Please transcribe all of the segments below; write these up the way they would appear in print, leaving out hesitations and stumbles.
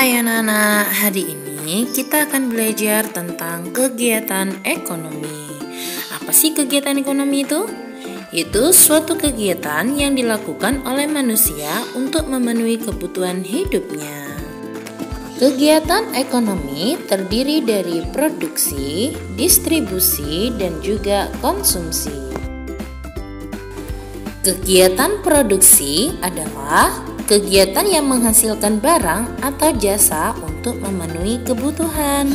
Hai anak-anak, hari ini kita akan belajar tentang kegiatan ekonomi. Apa sih kegiatan ekonomi itu? Itu suatu kegiatan yang dilakukan oleh manusia untuk memenuhi kebutuhan hidupnya. Kegiatan ekonomi terdiri dari produksi, distribusi, dan juga konsumsi. Kegiatan produksi adalah kegiatan yang menghasilkan barang atau jasa untuk memenuhi kebutuhan.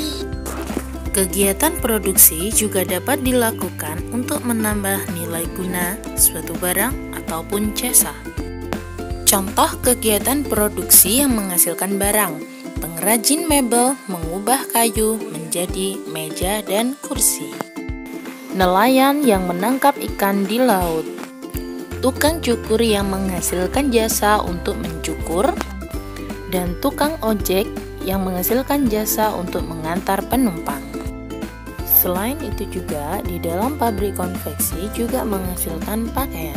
Kegiatan produksi juga dapat dilakukan untuk menambah nilai guna suatu barang ataupun jasa. Contoh kegiatan produksi yang menghasilkan barang: pengrajin mebel mengubah kayu menjadi meja dan kursi. Nelayan yang menangkap ikan di laut. Tukang cukur yang menghasilkan jasa untuk mencukur, dan tukang ojek yang menghasilkan jasa untuk mengantar penumpang. Selain itu juga di dalam pabrik konveksi juga menghasilkan pakaian.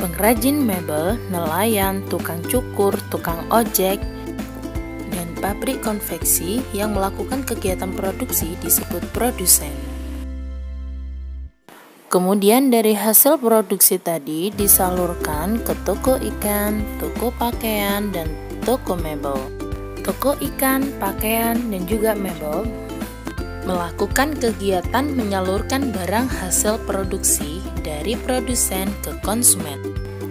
Pengrajin mebel, nelayan, tukang cukur, tukang ojek, dan pabrik konveksi yang melakukan kegiatan produksi disebut produsen. Kemudian dari hasil produksi tadi disalurkan ke toko ikan, toko pakaian, dan toko mebel. Toko ikan, pakaian, dan juga mebel melakukan kegiatan menyalurkan barang hasil produksi dari produsen ke konsumen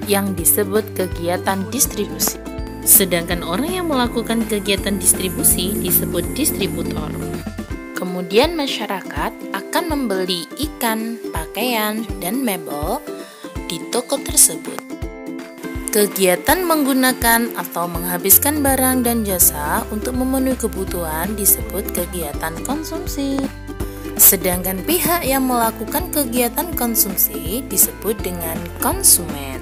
yang disebut kegiatan distribusi. Sedangkan orang yang melakukan kegiatan distribusi disebut distributor. Kemudian masyarakat akan membeli ikan, pakaian, dan mebel di toko tersebut. Kegiatan menggunakan atau menghabiskan barang dan jasa untuk memenuhi kebutuhan disebut kegiatan konsumsi. Sedangkan pihak yang melakukan kegiatan konsumsi disebut dengan konsumen.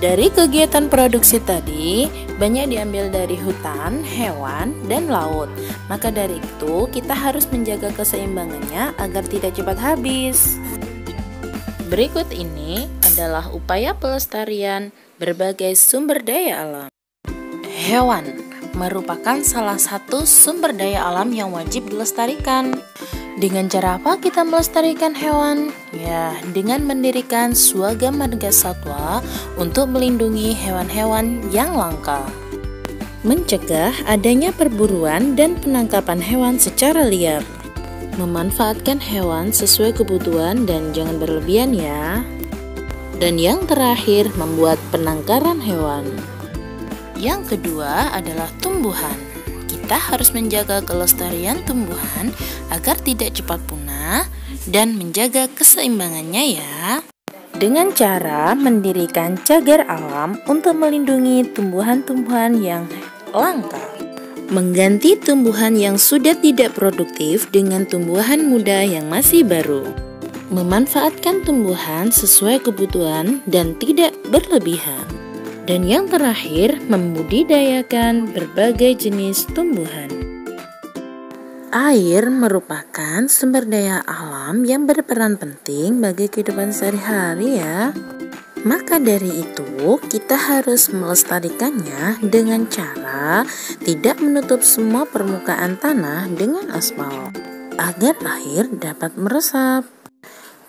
Dari kegiatan produksi tadi, banyak diambil dari hutan, hewan, dan laut. Maka dari itu, kita harus menjaga keseimbangannya agar tidak cepat habis. Berikut ini adalah upaya pelestarian berbagai sumber daya alam. Hewan merupakan salah satu sumber daya alam yang wajib dilestarikan. Dengan cara apa kita melestarikan hewan? Ya, dengan mendirikan Swaga Marga Satwa untuk melindungi hewan-hewan yang langka. Mencegah adanya perburuan dan penangkapan hewan secara liar. Memanfaatkan hewan sesuai kebutuhan dan jangan berlebihan ya. Dan yang terakhir, membuat penangkaran hewan. Yang kedua adalah tumbuhan. Kita harus menjaga kelestarian tumbuhan agar tidak cepat punah dan menjaga keseimbangannya ya. Dengan cara mendirikan cagar alam untuk melindungi tumbuhan-tumbuhan yang langka. Mengganti tumbuhan yang sudah tidak produktif dengan tumbuhan muda yang masih baru. Memanfaatkan tumbuhan sesuai kebutuhan dan tidak berlebihan. Dan yang terakhir, membudidayakan berbagai jenis tumbuhan. Air merupakan sumber daya alam yang berperan penting bagi kehidupan sehari-hari ya. Maka dari itu, kita harus melestarikannya dengan cara tidak menutup semua permukaan tanah dengan aspal, agar air dapat meresap.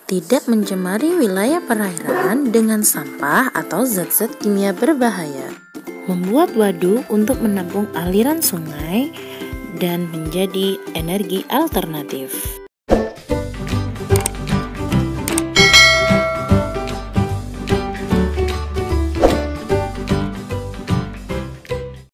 Tidak mencemari wilayah perairan dengan sampah atau zat-zat kimia berbahaya. Membuat waduk untuk menampung aliran sungai dan menjadi energi alternatif.